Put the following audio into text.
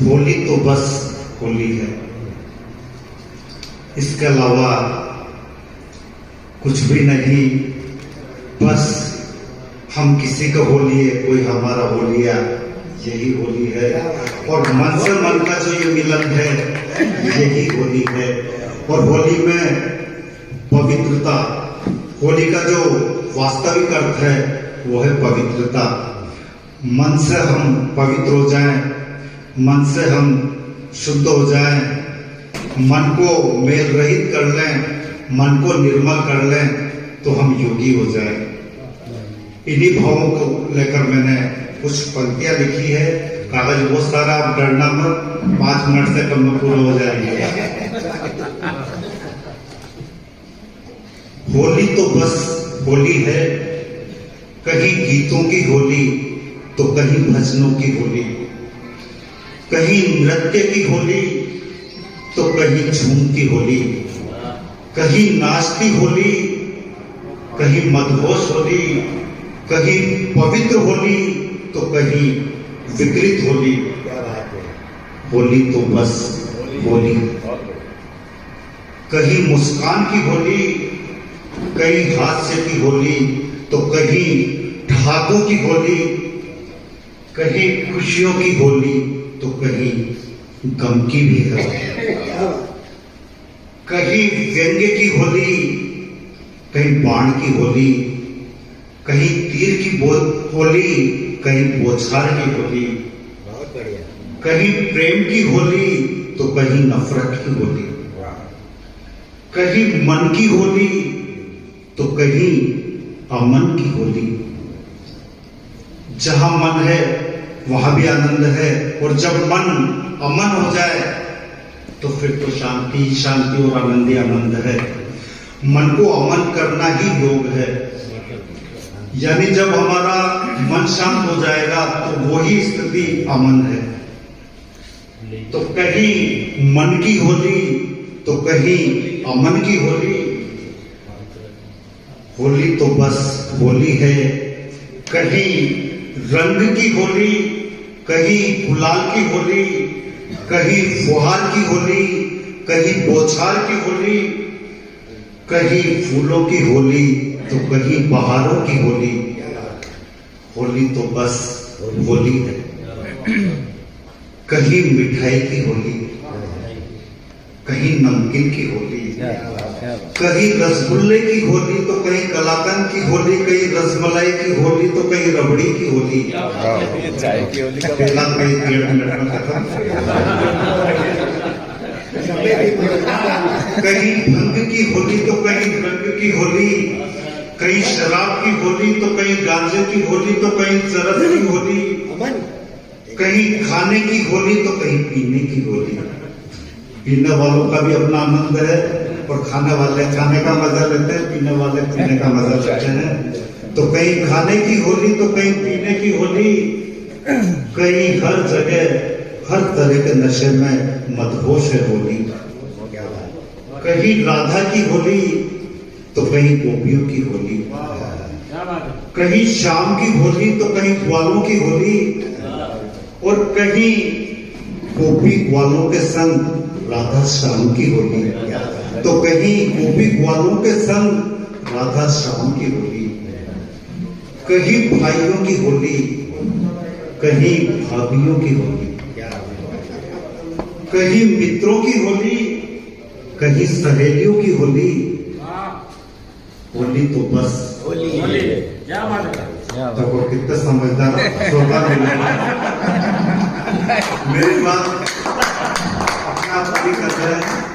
होली तो बस होली है, इसके अलावा कुछ भी नहीं। बस हम किसी का होली है, कोई हमारा होलिया, यही होली है। और मन से मन का जो ये मिलन है, यही होली है। और होली में पवित्रता, होली का जो वास्तविक अर्थ है वो है पवित्रता। मन से हम पवित्र हो जाएं, मन से हम शुद्ध हो जाएं, मन को मेल रहित कर लें, मन को निर्मल कर लें, तो हम योगी हो जाएं। इन्हीं भावों को लेकर मैंने कुछ पंक्तियां लिखी है। कागज बहुत सारा, आप डरना मत, 5 मिनट से कम में पूरा हो जाएंगे। होली तो बस होली है, कहीं गीतों की होली तो कहीं भजनों की होली, कहीं नृत्य की होली तो कहीं झूमती होली, कहीं नाचती होली, कहीं मदहोश होली, कहीं पवित्र होली तो कहीं विकृत होली। होली तो बस होली, कहीं मुस्कान की होली, कहीं हास्य की होली तो कहीं ढाकों की होली, कहीं खुशियों की होली तो कहीं गम की भी है। कहीं व्यंग्य की होली, कहीं बाण की होली, कहीं तीर की होली, कहीं बौछार की होली, कहीं प्रेम की होली तो कहीं नफरत की होली, कहीं मन की होली तो कहीं अमन की होली। जहां मन है वहां भी आनंद है, और जब मन अमन हो जाए तो फिर तो शांति शांति और आनंद ही आनंद है। मन को अमन करना ही योग है, यानी जब हमारा मन शांत हो जाएगा तो वही स्थिति अमन है। तो कहीं मन की होली तो कहीं अमन की होली। होली तो बस होली है, कहीं रंग की होली, कहीं गुलाल की होली, कहीं फुहार की होली, कहीं बौछार की होली, कहीं फूलों की होली तो कहीं बहारों की होली। होली तो बस होली है, कहीं मिठाई की होली, कहीं नमकीन की होली, कहीं रसगुल्ले की होली तो कहीं कलाकंद की होली, कहीं रसमलाई की होली तो कहीं रबड़ी की होली। चाय की होली का पहला कहीं 1.5 मिनट में खत्म। कहीं भंग की होली तो कहीं रंग की होली, कहीं शराब की होली तो कहीं गांजे की होली तो कहीं चरस की होली, कहीं खाने की होली तो कहीं पीने की होली। पीने वालों का भी अपना आनंद है, और खाने वाले खाने का मजा लेते हैं, पीने वाले पीने का मजा लेते हैं। तो कहीं खाने की होली तो कहीं पीने की होली, कहीं हर जगह हर तरह के नशे में मदहोश है होली। कहीं राधा की होली तो कहीं गोपियों की होली, कहीं शाम की होली तो कहीं ग्वालों की होली, और कहीं गोपी ग्वालों के संग राधा श्याम की होली, तो कहीं गोपी ग्वालों के संग राधा श्याम की होली। कहीं भाइयों की होली, कहीं भाभियों की होली, कहीं मित्रों की होली, कहीं सहेलियों की होली। होली तो बस होली। तो कितने समझदार श्रोता मिले। मेरी बात अपना आप कर रहे हैं।